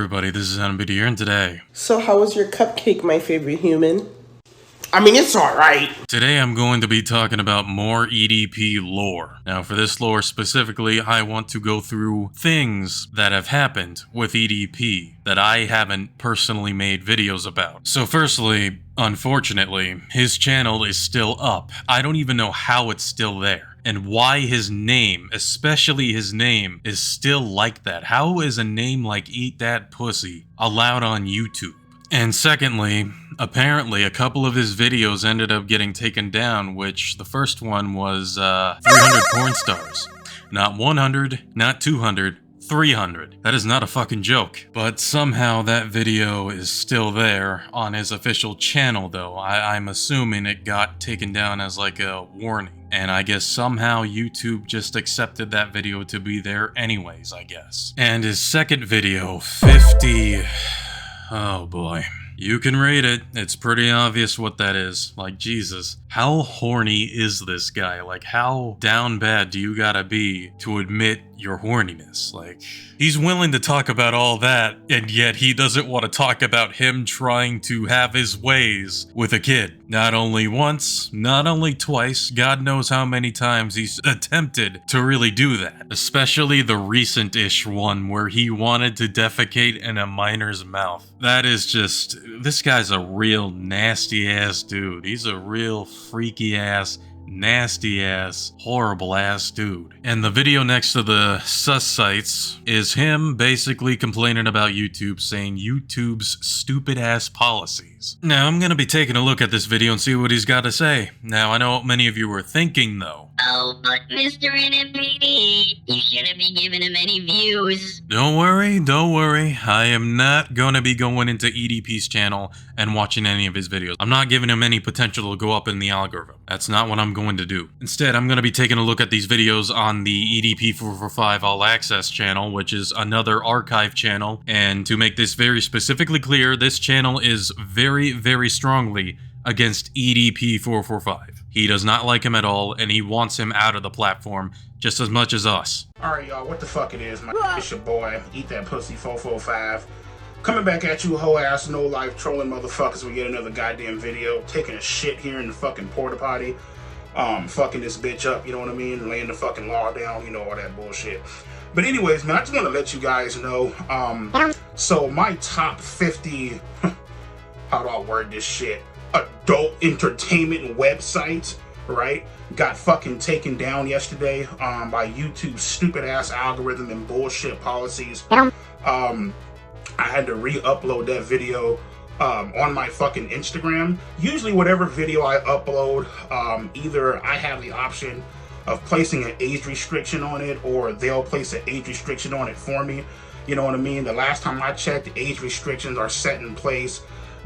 everybody, this is N.M.P.D here, and today... So how was your cupcake, my favorite human? I mean, it's alright. Today I'm going to be talking about more EDP lore. Now, for this lore specifically, I want to go through things that have happened with EDP that I haven't personally made videos about. So firstly, unfortunately, his channel is still up. I don't even know how it's still there, and why his name, especially his name, is still like that. How is a name like Eat That Pussy allowed on YouTube? And secondly, apparently a couple of his videos ended up getting taken down, which the first one was 300 porn stars. Not 100, not 200, 300. That is not a fucking joke. But somehow that video is still there on his official channel though. I'm assuming it got taken down as like a warning. And I guess somehow YouTube just accepted that video to be there anyways, I guess. And his second video, 50... Oh boy. You can rate it. It's pretty obvious what that is. Like, Jesus. How horny is this guy? Like, how down bad do you gotta be to admit your horniness? Like, he's willing to talk about all that, and yet he doesn't want to talk about him trying to have his ways with a kid. Not only once, not only twice, God knows how many times he's attempted to really do that. Especially the recent-ish one where he wanted to defecate in a minor's mouth. That is just... This guy's a real nasty-ass dude. He's a real freaky-ass, nasty-ass, horrible-ass dude. And the video next to the sus sites is him basically complaining about YouTube, saying YouTube's stupid-ass policies. Now, I'm gonna be taking a look at this video and see what he's got to say. Now, I know what many of you were thinking, though. Oh, but Mr. N.M.P.D, you shouldn't be giving him any views. Don't worry. I am not gonna be going into EDP's channel and watching any of his videos. I'm not giving him any potential to go up in the algorithm. That's not what I'm going to do. Instead, I'm gonna be taking a look at these videos on the EDP 445 All Access channel, which is another archive channel. And to make this very specifically clear, this channel is very, very strongly against EDP 445. He does not like him at all, and he wants him out of the platform just as much as us. Alright, y'all, what the fuck it is, man? It's your boy, Eat That Pussy 445. Coming back at you, whole ass, no life trolling motherfuckers. We get another goddamn video. Taking a shit here in the fucking porta potty. Fucking this bitch up, you know what I mean? Laying the fucking law down, you know, all that bullshit. But anyways, man, I just want to let you guys know, so my top 50, how do I word this shit? Adult entertainment websites, right, got fucking taken down yesterday by YouTube's stupid ass algorithm and bullshit policies. I had to re-upload that video on my fucking Instagram. Usually whatever video I upload, either I have the option of placing an age restriction on it, or they'll place an age restriction on it for me. You know what I mean? The last time I checked, the age restrictions are set in place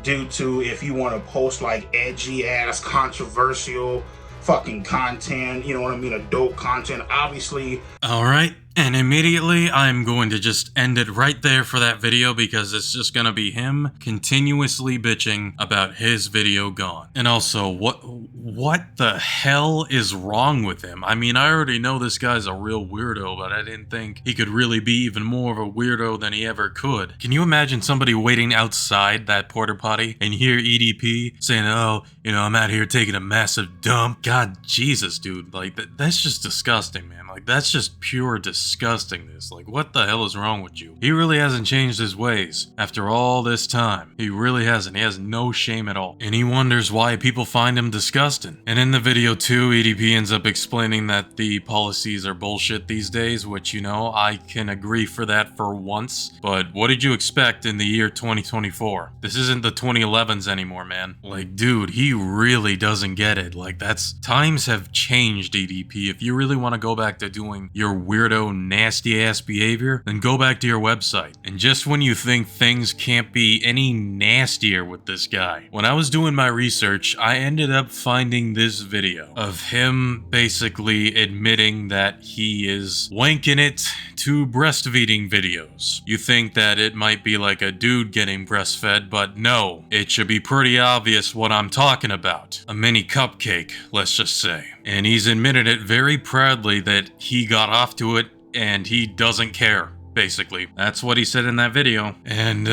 due to if you want to post like edgy ass, controversial fucking content, you know what I mean, adult content, obviously. Alright, and immediately I'm going to just end it right there for that video because it's just gonna be him continuously bitching about his video gone. And also, what the hell is wrong with him? I mean, I already know this guy's a real weirdo, but I didn't think he could really be even more of a weirdo than he ever could. Can you imagine somebody waiting outside that porta potty and hear EDP saying, oh, you know, I'm out here taking a massive dump? God, Jesus, dude, like, that's just disgusting, man. Like, that's just pure disgustingness. Like, what the hell is wrong with you? He really hasn't changed his ways after all this time. He really hasn't. He has no shame at all. And he wonders why people find him disgusting. And in the video too, EDP ends up explaining that the policies are bullshit these days, which, you know, I can agree for that for once. But what did you expect in the year 2024? This isn't the 2011s anymore, man. Like, dude, he really doesn't get it. Like, times have changed, EDP. If you really want to go back to doing your weirdo, nasty ass behavior, then go back to your website. And just when you think things can't be any nastier with this guy, when I was doing my research, I ended up finding this video of him basically admitting that he is wanking it to breastfeeding videos. You think that it might be like a dude getting breastfed, but no, it should be pretty obvious what I'm talking about. A mini cupcake, let's just say. And he's admitted it very proudly that he got off to it and he doesn't care. basically. That's what he said in that video. And,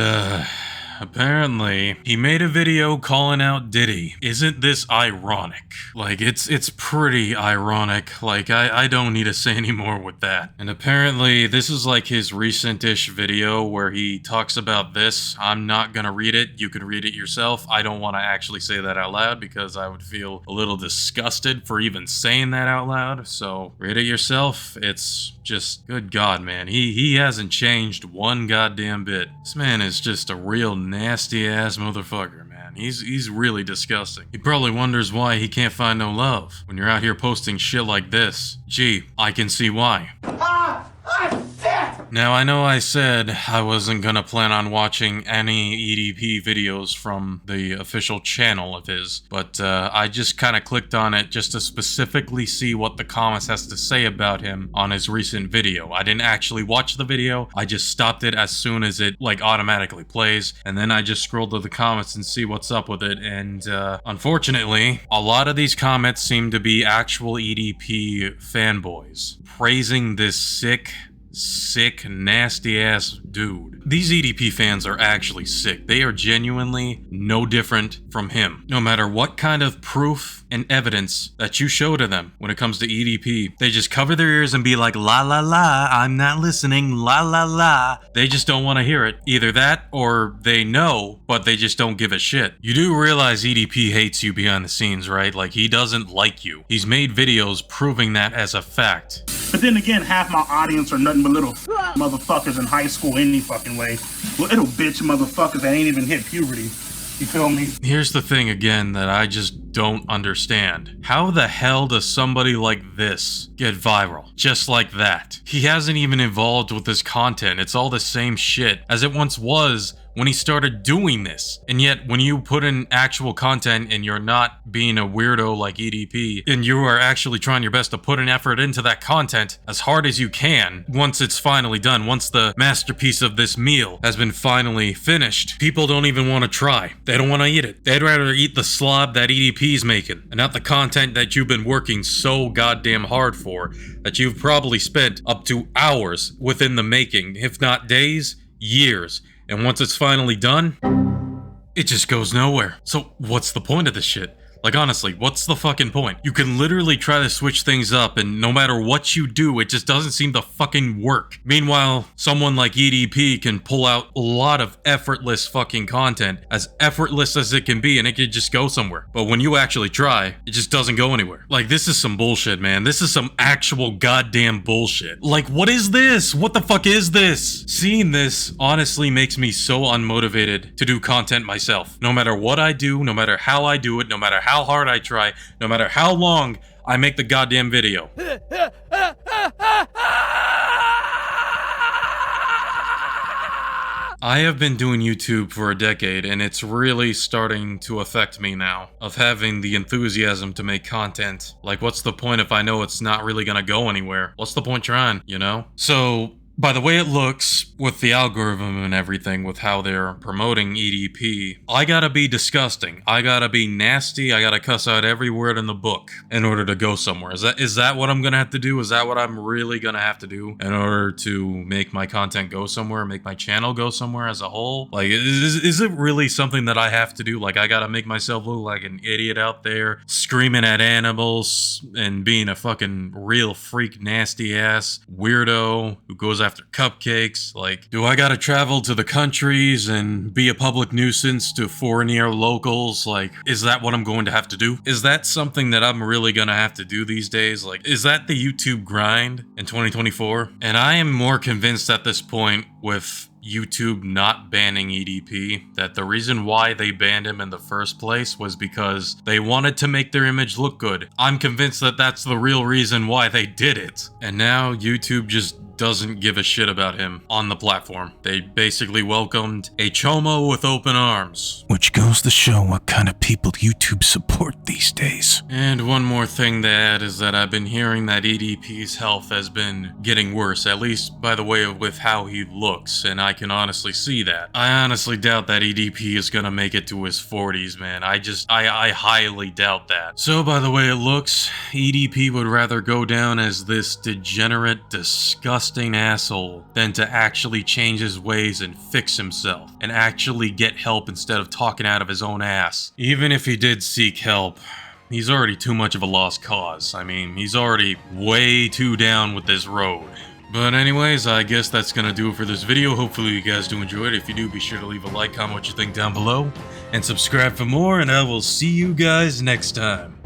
apparently, he made a video calling out Diddy. Isn't this ironic? Like, it's pretty ironic. Like, I don't need to say any more with that. And apparently, this is like his recent-ish video where he talks about this. I'm not gonna read it. You can read it yourself. I don't want to actually say that out loud because I would feel a little disgusted for even saying that out loud. So, read it yourself. It's just, good God, man. He hasn't changed one goddamn bit. This man is just a real nasty ass motherfucker, man. He's really disgusting. He probably wonders why he can't find no love when you're out here posting shit like this. Gee, I can see why. Now, I know I said I wasn't gonna plan on watching any EDP videos from the official channel of his, but I just kind of clicked on it just to specifically see what the comments has to say about him on his recent video. I didn't actually watch the video, I just stopped it as soon as it like automatically plays, and then I just scrolled to the comments and see what's up with it, and unfortunately, a lot of these comments seem to be actual EDP fanboys, praising this sick, nasty-ass dude. These EDP fans are actually sick. They are genuinely no different from him. No matter what kind of proof and evidence that you show to them when it comes to EDP, they just cover their ears and be like, la la la, I'm not listening, la la la. They just don't want to hear it. Either that, or they know, but they just don't give a shit. You do realize EDP hates you behind the scenes, right? Like, he doesn't like you. He's made videos proving that as a fact. But then again, half my audience are nothing but little motherfuckers in high school any fucking way. Little bitch motherfuckers that ain't even hit puberty. You feel me? Here's the thing again that I just don't understand. How the hell does somebody like this get viral? Just like that. He hasn't even evolved with his content. It's all the same shit as it once was when he started doing this. And yet, when you put in actual content and you're not being a weirdo like EDP, and you are actually trying your best to put an effort into that content as hard as you can, once it's finally done, once the masterpiece of this meal has been finally finished, people don't even want to try. They don't want to eat it. They'd rather eat the slob that EDP's making, and not the content that you've been working so goddamn hard for, that you've probably spent up to hours within the making, if not days, years. And once it's finally done, it just goes nowhere. So what's the point of this shit? Like, honestly, what's the fucking point? You can literally try to switch things up, and no matter what you do, it just doesn't seem to fucking work. Meanwhile, someone like EDP can pull out a lot of effortless fucking content, as effortless as it can be, and it can just go somewhere. But when you actually try, it just doesn't go anywhere. Like, this is some bullshit, man. This is some actual goddamn bullshit. Like, what is this? What the fuck is this? Seeing this honestly makes me so unmotivated to do content myself. No matter what I do, no matter how I do it, no matter how hard I try, no matter how long I make the goddamn video. I have been doing YouTube for a decade, and it's really starting to affect me now, of having the enthusiasm to make content. Like, what's the point if I know it's not really gonna go anywhere? What's the point trying, you know? So, by the way it looks, with the algorithm and everything, with how they're promoting EDP, I gotta be disgusting. I gotta be nasty. I gotta cuss out every word in the book in order to go somewhere. Is that what I'm gonna have to do? Is that what I'm really gonna have to do in order to make my content go somewhere, make my channel go somewhere as a whole? Like, is it really something that I have to do? Like, I gotta make myself look like an idiot out there, screaming at animals and being a fucking real freak, nasty ass weirdo who goes after cupcakes? Like, do I gotta travel to the countries and be a public nuisance to foreigner locals? Like, is that what I'm going to have to do? Is that something that I'm really gonna have to do these days? Like, is that the YouTube grind in 2024? And I am more convinced at this point, with YouTube not banning EDP, that the reason why they banned him in the first place was because they wanted to make their image look good. I'm convinced that that's the real reason why they did it. And now YouTube just doesn't give a shit about him on the platform. They basically welcomed a chomo with open arms. Which goes to show what kind of people YouTube support these days. And one more thing to add is that I've been hearing that EDP's health has been getting worse, at least by the way of with how he looks, and I can honestly see that. I honestly doubt that EDP is gonna make it to his 40s, man. I highly doubt that. So by the way it looks, EDP would rather go down as this degenerate, disgusting disgusting asshole than to actually change his ways and fix himself and actually get help instead of talking out of his own ass. Even if he did seek help, he's already too much of a lost cause. I mean, he's already way too down with this road. But anyways, I guess that's gonna do it for this video. Hopefully you guys do enjoy it. If you do, be sure to leave a like, comment what you think down below, and subscribe for more, and I will see you guys next time.